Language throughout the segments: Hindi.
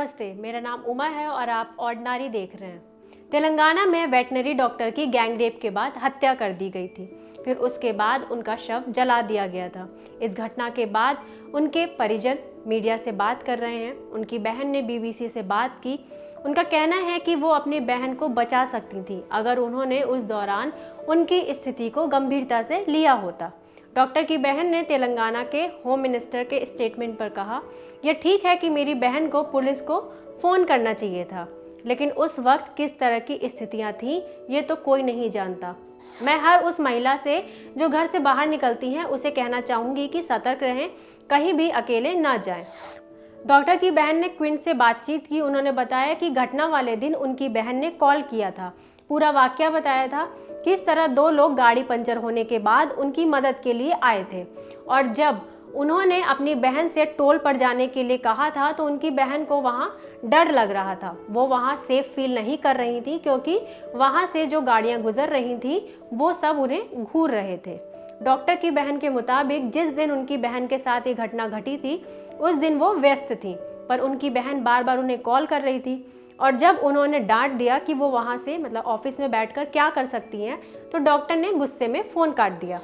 नमस्ते, मेरा नाम उमा है और आप ऑर्डिनरी देख रहे हैं। तेलंगाना में वेटनरी डॉक्टर की गैंगरेप के बाद हत्या कर दी गई थी। फिर उसके बाद उनका शव जला दिया गया था। इस घटना के बाद उनके परिजन मीडिया से बात कर रहे हैं। उनकी बहन ने बीबीसी से बात की। उनका कहना है कि वो अपनी बहन को बचा सकती थी अगर उन्होंने उस दौरान उनकी स्थिति को गंभीरता से लिया होता। डॉक्टर की बहन ने तेलंगाना के होम मिनिस्टर के स्टेटमेंट पर कहा, यह ठीक है कि मेरी बहन को पुलिस को फ़ोन करना चाहिए था, लेकिन उस वक्त किस तरह की स्थितियां थीं ये तो कोई नहीं जानता। मैं हर उस महिला से जो घर से बाहर निकलती हैं उसे कहना चाहूँगी कि सतर्क रहें, कहीं भी अकेले ना जाएं। डॉक्टर की बहन ने क्विंट से बातचीत की। उन्होंने बताया कि घटना वाले दिन उनकी बहन ने कॉल किया था, पूरा वाकया बताया था, किस तरह दो लोग गाड़ी पंचर होने के बाद उनकी मदद के लिए आए थे और जब उन्होंने अपनी बहन से टोल पर जाने के लिए कहा था तो उनकी बहन को वहाँ डर लग रहा था। वो वहाँ सेफ फील नहीं कर रही थी क्योंकि वहाँ से जो गाड़ियाँ गुजर रही थी वो सब उन्हें घूर रहे थे। डॉक्टर की बहन के मुताबिक जिस दिन उनकी बहन के साथ ये घटना घटी थी उस दिन वो व्यस्त थी, पर उनकी बहन बार बार उन्हें कॉल कर रही थी और जब उन्होंने डांट दिया कि वो वहाँ से मतलब ऑफिस में बैठकर क्या कर सकती हैं तो डॉक्टर ने गुस्से में फ़ोन काट दिया।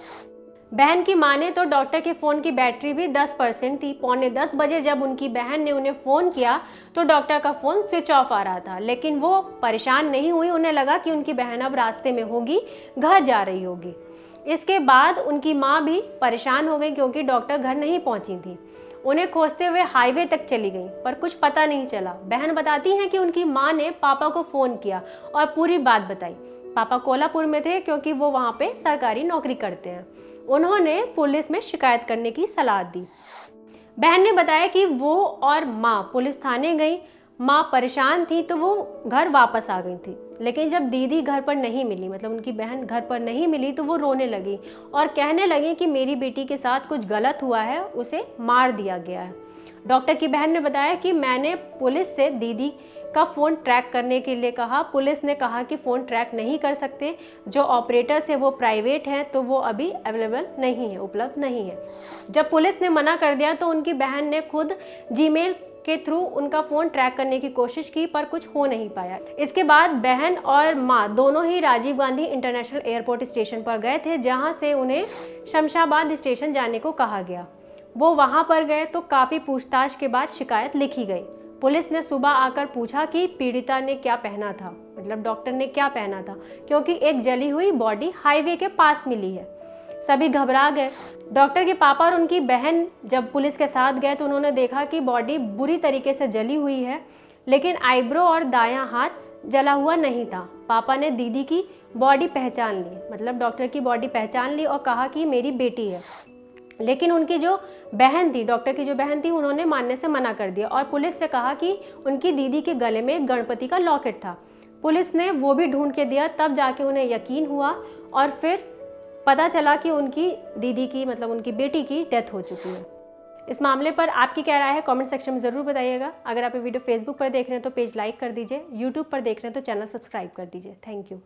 बहन की माने तो डॉक्टर के फ़ोन की बैटरी भी 10% थी। 9:45 बजे जब उनकी बहन ने उन्हें फ़ोन किया तो डॉक्टर का फ़ोन स्विच ऑफ आ रहा था, लेकिन वो परेशान नहीं हुई। उन्हें लगा कि उनकी बहन अब रास्ते में होगी, घर जा रही होगी। इसके बाद उनकी माँ भी परेशान हो गई क्योंकि डॉक्टर घर नहीं पहुँची थी। उन्हें खोजते हुए हाईवे तक चली गई पर कुछ पता नहीं चला। बहन बताती हैं कि उनकी माँ ने पापा को फ़ोन किया और पूरी बात बताई। पापा कोल्हापुर में थे क्योंकि वो वहाँ पे सरकारी नौकरी करते हैं। उन्होंने पुलिस में शिकायत करने की सलाह दी। बहन ने बताया कि वो और माँ पुलिस थाने गई। माँ परेशान थी तो वो घर वापस आ गई थी, लेकिन जब दीदी घर पर नहीं मिली, मतलब उनकी बहन घर पर नहीं मिली, तो वो रोने लगी और कहने लगी कि मेरी बेटी के साथ कुछ गलत हुआ है, उसे मार दिया गया है। डॉक्टर की बहन ने बताया कि मैंने पुलिस से दीदी का फ़ोन ट्रैक करने के लिए कहा। पुलिस ने कहा कि फ़ोन ट्रैक नहीं कर सकते, जो ऑपरेटर्स है वो प्राइवेट हैं तो वो अभी अवेलेबल नहीं है, उपलब्ध नहीं है। जब पुलिस ने मना कर दिया तो उनकी बहन ने खुद जीमेल के थ्रू उनका फ़ोन ट्रैक करने की कोशिश की पर कुछ हो नहीं पाया। इसके बाद बहन और माँ दोनों ही Rajiv Gandhi International Airport station पर गए थे, जहां से उन्हें शमशाबाद स्टेशन जाने को कहा गया। वो वहां पर गए तो काफ़ी पूछताछ के बाद शिकायत लिखी गई। पुलिस ने सुबह आकर पूछा कि पीड़िता ने क्या पहना था, मतलब डॉक्टर ने क्या पहना था, क्योंकि एक जली हुई बॉडी हाईवे के पास मिली है। सभी घबरा गए। डॉक्टर के पापा और उनकी बहन जब पुलिस के साथ गए तो उन्होंने देखा कि बॉडी बुरी तरीके से जली हुई है, लेकिन आईब्रो और दायां हाथ जला हुआ नहीं था। पापा ने दीदी की बॉडी पहचान ली, मतलब डॉक्टर की बॉडी पहचान ली और कहा कि मेरी बेटी है, लेकिन उनकी जो बहन थी, डॉक्टर की जो बहन थी, उन्होंने मानने से मना कर दिया और पुलिस से कहा कि उनकी दीदी के गले में एक गणपति का लॉकेट था। पुलिस ने वो भी ढूंढ के दिया, तब जाके उन्हें यकीन हुआ और फिर पता चला कि उनकी दीदी की, मतलब उनकी बेटी की डेथ हो चुकी है। इस मामले पर आपकी क्या राय है कमेंट सेक्शन में ज़रूर बताइएगा। अगर आप ये वीडियो फेसबुक पर देख रहे हैं तो पेज लाइक कर दीजिए, यूट्यूब पर देख रहे हैं तो चैनल सब्सक्राइब कर दीजिए। Thank you.